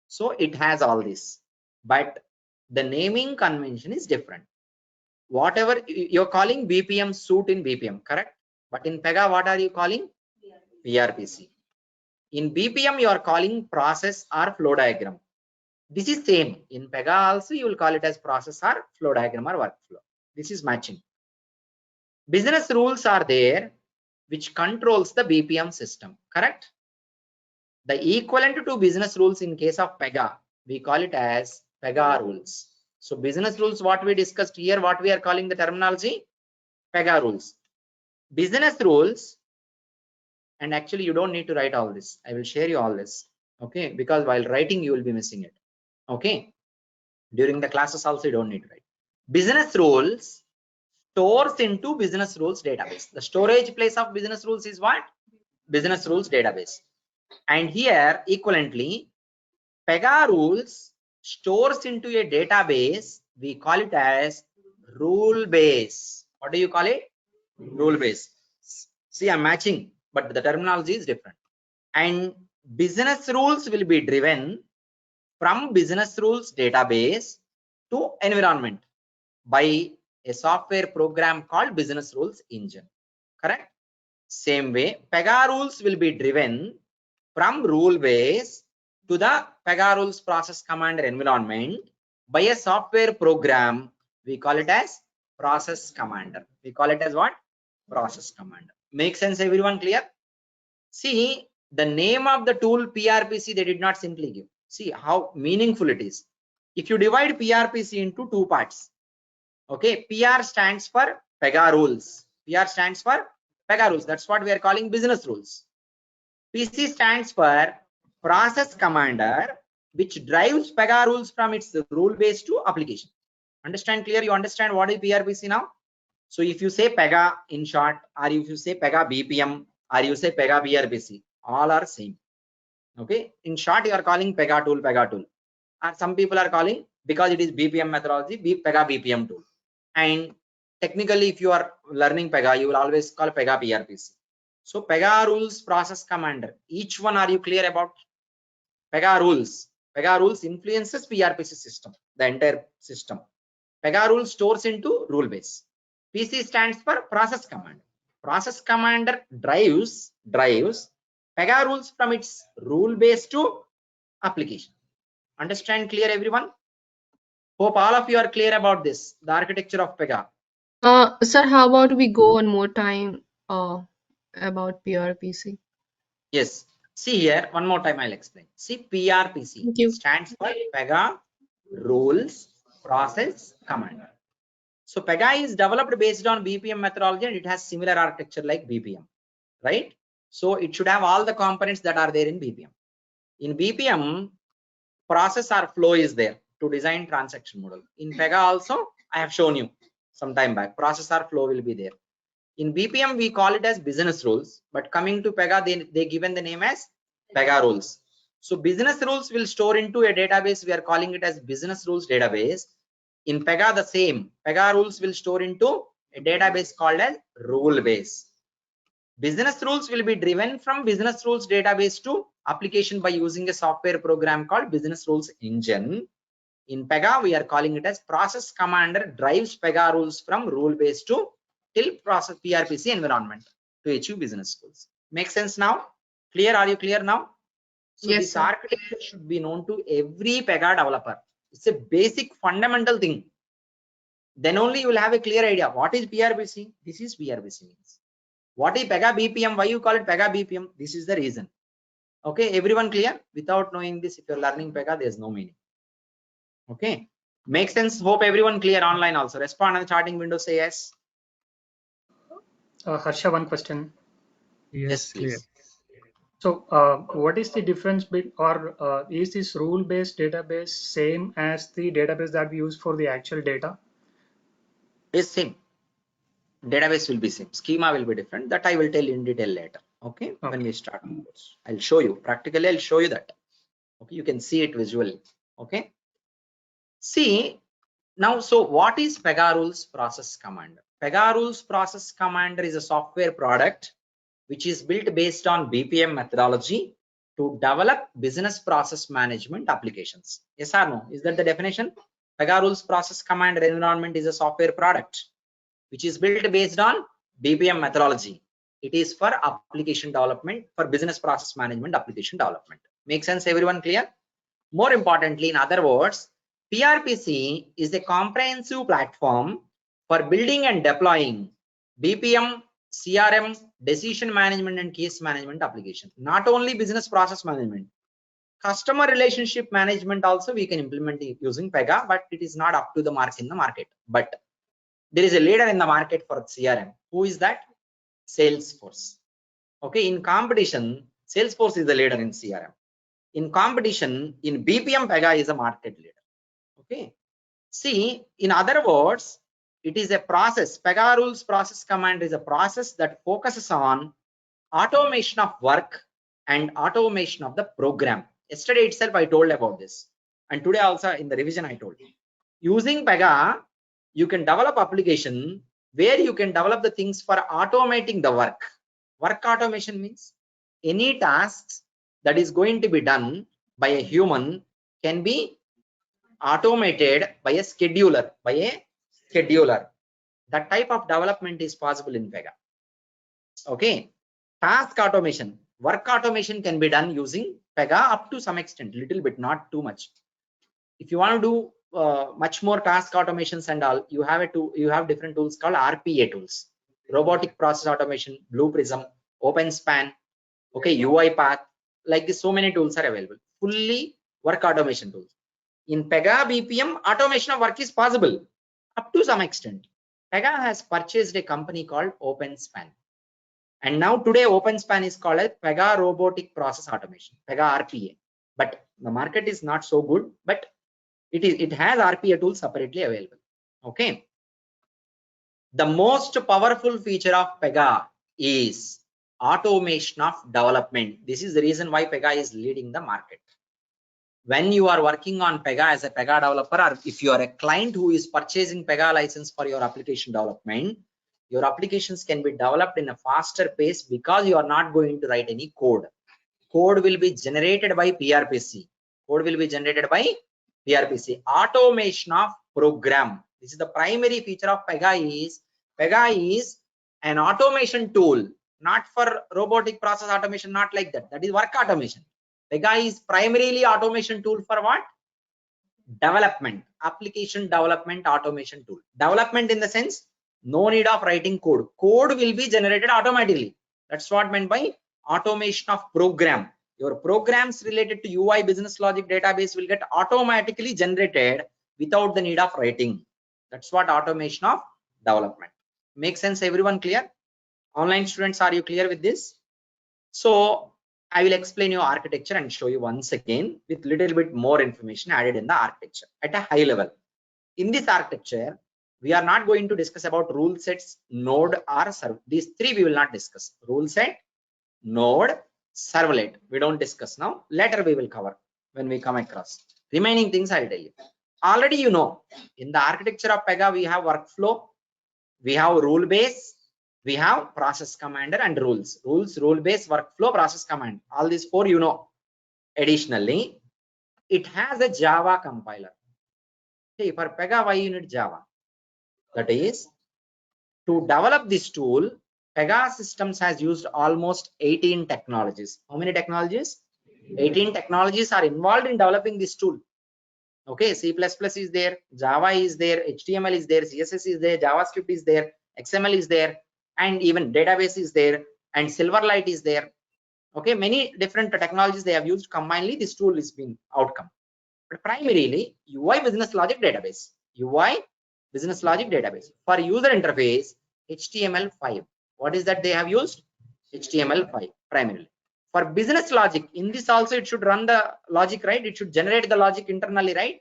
So it has all this, but the naming convention is different. Whatever you're calling BPM suit in BPM, correct? But in PEGA, what are you calling? PRPC. In BPM, you are calling process or flow diagram. This is same. In PEGA also, you will call it as process or flow diagram or workflow. This is matching. Business rules are there which controls the BPM system, correct? The equivalent to business rules in case of PEGA, we call it as PEGA rules. So business rules, what we discussed here, what we are calling the terminology, PEGA rules. Business rules, and actually you don't need to write all this. I will share you all this, okay? Because while writing, you will be missing it, okay? During the classes also, you don't need to write. Business rules stores into business rules database. The storage place of business rules is what? Business rules database. And here, equivalently, PEGA rules stores into a database. We call it as rule base. What do you call it? Rule base. See, I'm matching, but the terminology is different. And business rules will be driven from business rules database to environment by a software program called business rules engine, correct? Same way, PEGA rules will be driven from rule base to the PEGA rules process commander environment by a software program. We call it as process commander. We call it as what? Process commander. Make sense, everyone? Clear? See, the name of the tool PRPC, they did not simply give. See how meaningful it is. If you divide PRPC into two parts, okay, PR stands for PEGA rules. PR stands for PEGA rules. That's what we are calling business rules. PC stands for process commander, which drives PEGA rules from its rule base to application. Understand clear? You understand what is PRPC now? So if you say PEGA in short, or if you say PEGA BPM, or you say PEGA PRPC, all are same. Okay. In short, you are calling PEGA tool, PEGA tool. And some people are calling, because it is BPM methodology, PEGA BPM tool. And technically, if you are learning PEGA, you will always call PEGA PRPC. So PEGA rules process commander. Each one, are you clear about? PEGA rules. PEGA rules influences PRPC system, the entire system. PEGA rule stores into rule base. PC stands for process commander. Process commander drives PEGA rules from its rule base to application. Understand clear, everyone? Hope all of you are clear about this, the architecture of PEGA. Sir, how about we go one more time about PRPC? Yes. See here, one more time I'll explain. See, PRPC Thank you. stands for PEGA Rules Process Commander. So PEGA is developed based on BPM methodology, and it has similar architecture like BPM, right? So it should have all the components that are there in BPM. In BPM, process or flow is there to design transaction model. In PEGA also, I have shown you some time back, process or flow will be there. In BPM, we call it as business rules, but coming to PEGA, they given the name as PEGA rules. So business rules will store into a database. We are calling it as business rules database. In PEGA, the same. PEGA rules will store into a database called as rule base. Business rules will be driven from business rules database to application by using a software program called business rules engine. In PEGA, we are calling it as process commander drives PEGA rules from rule base to till process PRPC environment to achieve business goals. Make sense now? Clear? Are you clear now? So Yes, this sir. architecture should be known to every PEGA developer. It's a basic fundamental thing. Then only you will have a clear idea. What is PRPC? This is PRPC means. What is PEGA BPM? Why you call it PEGA BPM? This is the reason. Okay, everyone clear? Without knowing this, if you're learning PEGA, there's no meaning. Okay, makes sense. Hope everyone clear online also. Respond on the charting window, say yes. Harsha, one question. Yes, please. So what is the difference or is this rule-based database same as the database that we use for the actual data? Is same. Database will be same. Schema will be different. That I will tell in detail later. Okay. When we start the course, I'll show you practically. I'll show you that. Okay. You can see it visually. Okay. See now. So what is PEGA rules process command? PEGA rules process command is a software product which is built based on BPM methodology to develop business process management applications. Yes or no? Is that the definition? PEGA rules process command environment is a software product which is built based on BPM methodology. It is for application development, for business process management application development. Make sense, everyone? Clear? More importantly, in other words, PRPC is a comprehensive platform for building and deploying BPM, CRM, decision management and case management application. Not only business process management, customer relationship management also we can implement it using PEGA, but it is not up to the mark in the market. But there is a leader in the market for CRM. Who is that? Salesforce. Okay, in competition, Salesforce is the leader in CRM. In competition, in BPM, PEGA is a market leader. Okay. See, in other words, it is a process. PEGA rules process command is a process that focuses on automation of work and automation of the program. Yesterday itself, I told about this. And today also in the revision, I told you. Using PEGA, you can develop application where you can develop the things for automating the work. Work automation means any tasks that is going to be done by a human can be automated by a scheduler. That type of development is possible in PEGA. Okay. Task automation, work automation can be done using PEGA up to some extent, little bit, not too much. If you want to do much more task automations and all, you have different tools called RPA tools, robotic process automation, Blue Prism, OpenSpan, okay, UiPath, like this. So many tools are available. Fully work automation tools. In PEGA BPM, automation of work is possible up to some extent. PEGA has purchased a company called OpenSpan, and now today OpenSpan is called as PEGA Robotic Process Automation, PEGA RPA. But the market is not so good, but it has RPA tools separately available. Okay. The most powerful feature of PEGA is automation of development. This is the reason why PEGA is leading the market. When you are working on PEGA as a PEGA developer, or if you are a client who is purchasing PEGA license for your application development, your applications can be developed in a faster pace because you are not going to write any code. Code will be generated by PRPC. Code will be generated by PRPC. Automation of program. This is the primary feature of PEGA is an automation tool, not for robotic process automation, not like that. That is work automation. PEGA is primarily automation tool for what? Development, application development automation tool. Development in the sense, no need of writing code. Code will be generated automatically. That's what meant by automation of program. Your programs related to UI business logic database will get automatically generated without the need of writing. That's what automation of development. Make sense, everyone? Clear? Online students, are you clear with this? So I will explain your architecture and show you once again with little bit more information added in the architecture at a high level. In this architecture, we are not going to discuss about rule sets, node, or servlet. These three we will not discuss. Rule set, node, servlet. We don't discuss now. Later we will cover when we come across. Remaining things I'll tell you. Already you know, in the architecture of PEGA, we have workflow, we have rule base, we have process commander and rules. Rules, rule base, workflow, process command. All these four you know. Additionally, it has a Java compiler. Okay, for PEGA, why you need Java? That is, to develop this tool, PEGA Systems has used almost 18 technologies. How many technologies? 18 technologies are involved in developing this tool. Okay, C++ is there, Java is there, HTML is there, CSS is there, JavaScript is there, XML is there, and even database is there, and Silverlight is there. Okay, many different technologies they have used. Combinedly, this tool is being outcome. But primarily, UI business logic database. UI business logic database. For user interface, HTML5. What is that they have used? HTML5 primarily. For business logic, in this also it should run the logic, right? It should generate the logic internally, right?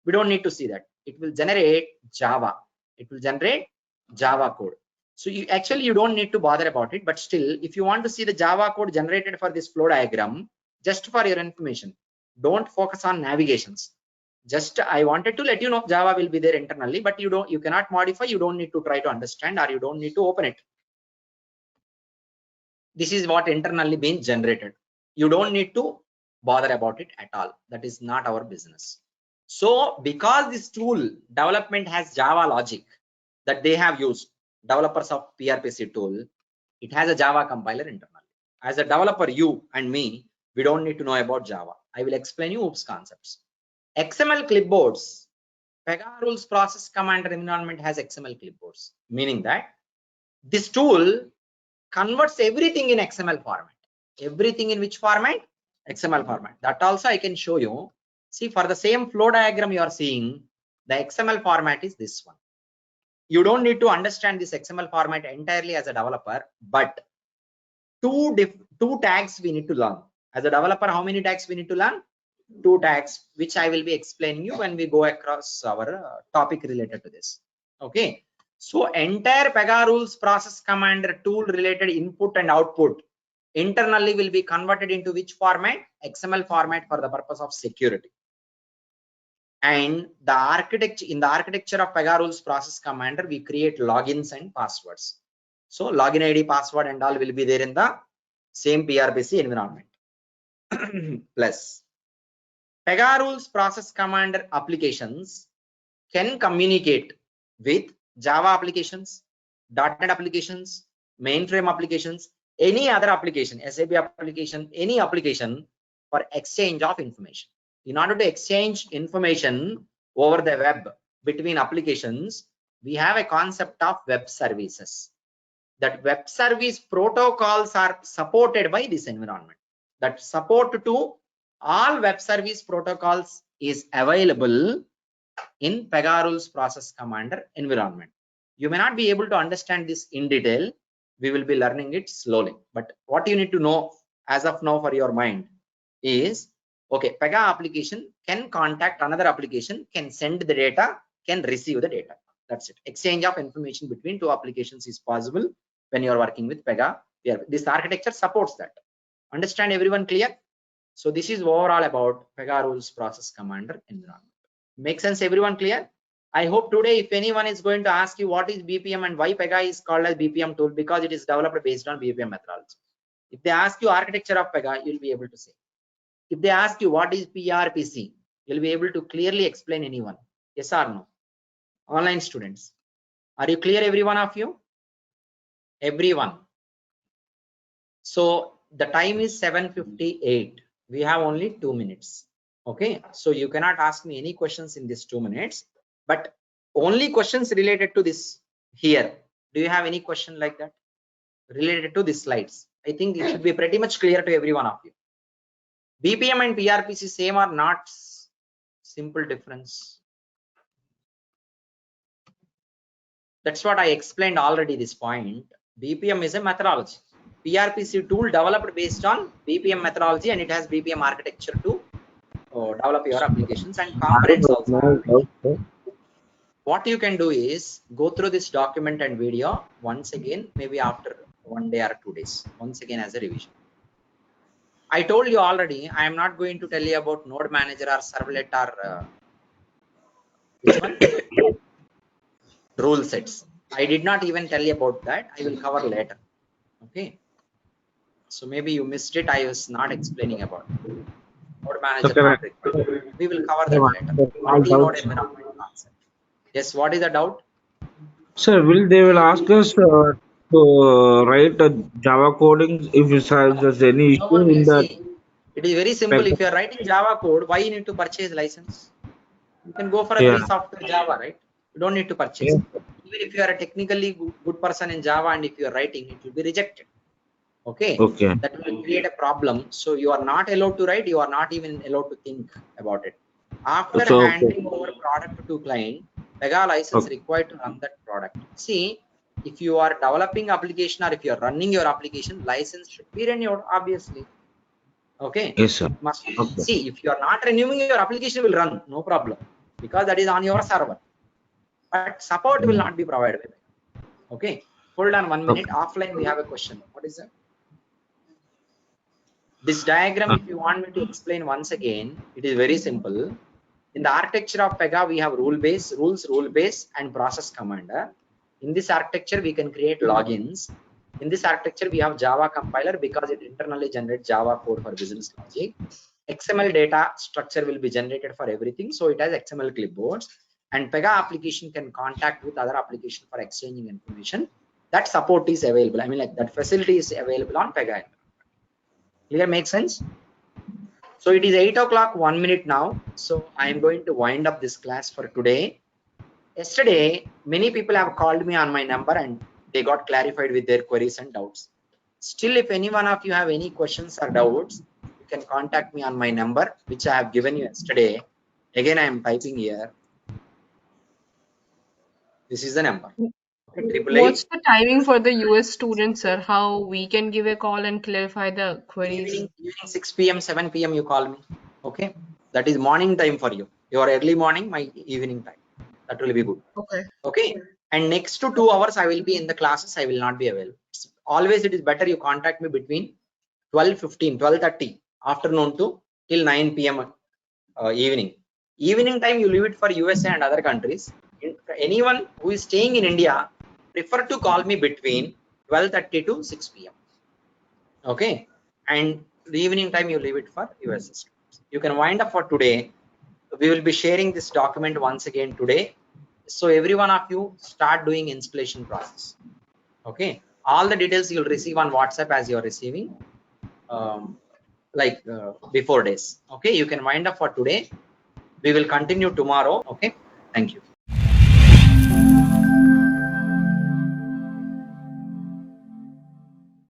We don't need to see that. It will generate Java. It will generate Java code. So you actually you don't need to bother about it, but still, if you want to see the Java code generated for this flow diagram, just for your information, don't focus on navigations. Just I wanted to let you know Java will be there internally, but you cannot modify, you don't need to try to understand, or you don't need to open it. This is what internally been generated. You don't need to bother about it at all. That is not our business. So because this tool development has Java logic that they have used, developers of PRPC tool, it has a Java compiler internally. As a developer, you and me, we don't need to know about Java. I will explain you OOPS concepts. XML clipboards, PEGA rules process commander environment has XML clipboards, meaning that this tool converts everything in XML format. Everything in which format? XML format. That also I can show you. See, for the same flow diagram you are seeing, the XML format is this one. You don't need to understand this XML format entirely as a developer, but two tags we need to learn. As a developer, how many tags we need to learn? 2 tags, which I will be explaining you when we go across our topic related to this. Okay. So entire PEGA rules process commander tool related input and output internally will be converted into which format? XML format for the purpose of security. And the architecture, in the architecture of PEGA rules process commander, we create logins and passwords. So login ID, password and all will be there in the same PRPC environment. Plus PEGA rules process commander applications can communicate with Java applications, .NET applications, mainframe applications, any other application, SAP application, any application for exchange of information. In order to exchange information over the web between applications, we have a concept of web services. That web service protocols are supported by this environment. That support to all web service protocols is available in PEGA rules process commander environment. You may not be able to understand this in detail. We will be learning it slowly. But what you need to know as of now for your mind is, okay, PEGA application can contact another application, can send the data, can receive the data. That's it. Exchange of information between two applications is possible when you are working with PEGA. This architecture supports that. Understand everyone clear? So this is overall about PEGA rules process commander environment. Make sense everyone clear? I hope today if anyone is going to ask you what is BPM and why PEGA is called as BPM tool, because it is developed based on BPM methodology. If they ask you architecture of PEGA, you'll be able to say. If they ask you what is PRPC, you'll be able to clearly explain anyone. Yes or no? Online students. Are you clear every one of you? Everyone. So the time is 7:58. We have only 2 minutes. Okay, so you cannot ask me any questions in this 2 minutes, but only questions related to this here. Do you have any question like that related to these slides? I think it should be pretty much clear to every one of you. BPM and PRPC same or not? Simple difference. That's what I explained already this point. BPM is a methodology. PRPC tool developed based on BPM methodology, and it has BPM architecture to develop your applications and components also. What you can do is go through this document and video once again, maybe after 1 day or 2 days, once again as a revision. I told you already, I am not going to tell you about node manager or servlet or which one? Rule sets. I did not even tell you about that. I will cover later. Okay. So maybe you missed it. I was not explaining about it. Node manager not required. We will cover that later. Multi-node environment concept. Yes, what is the doubt? Sir, they will ask us to write a Java coding if there's any No issue one will in the see. It is very simple. If you are writing Java code, why you need to purchase license? You can go for a yeah, free software Java, right? You don't need to purchase. yeah. Even if you are a technically good person in Java and if you are writing, it will be rejected. Okay. Okay. That will create a problem. So you are not allowed to write. You are not even allowed to think about it. After So handing over product to client, PEGA license okay. required to run that product. See, if you are developing application or if you are running your application, license should be renewed, obviously. Okay. Yes, sir. Must Okay. see, if you are not renewing, your application will run, no problem, because that is on your server. But support will not be provided. Okay. Hold on 1 minute. Okay. Offline, we have a question. What is that? This diagram, if you want me to explain once again, it is very simple. In the architecture of PEGA, we have rule base, rules, rule base, and process commander. In this architecture, we can create logins. In this architecture, we have Java compiler because it internally generates Java code for business logic. XML data structure will be generated for everything. So it has XML clipboards, and PEGA application can contact with other application for exchanging information. That support is available. I mean, like that facility is available on PEGA. Clear? Make sense? So it is 8 o'clock, 1 minute now. So I am going to wind up this class for today. Yesterday, many people have called me on my number and they got clarified with their queries and doubts. Still, if any one of you have any questions or doubts, you can contact me on my number, which I have given you yesterday. Again, I am typing here. This is the number. Okay, 888. What's the timing for the US students, sir? How we can give a call and clarify the queries? Evening 6 p.m., 7 p.m. you call me. Okay. That is morning time for you. Your early morning, my evening time. That will be good. Okay. Okay. And next to 2 hours, I will be in the classes. I will not be available. Always it is better you contact me between 12:15, 12:30 afternoon to till 9 p.m. Evening. Evening time, you leave it for USA and other countries. Anyone who is staying in India, prefer to call me between 12:30 to 6 p.m. Okay. And the evening time, you leave it for US students. You can wind up for today. We will be sharing this document once again today. So every one of you start doing installation process. Okay. All the details you'll receive on WhatsApp as you're receiving before days. Okay. You can wind up for today. We will continue tomorrow. Okay. Thank you.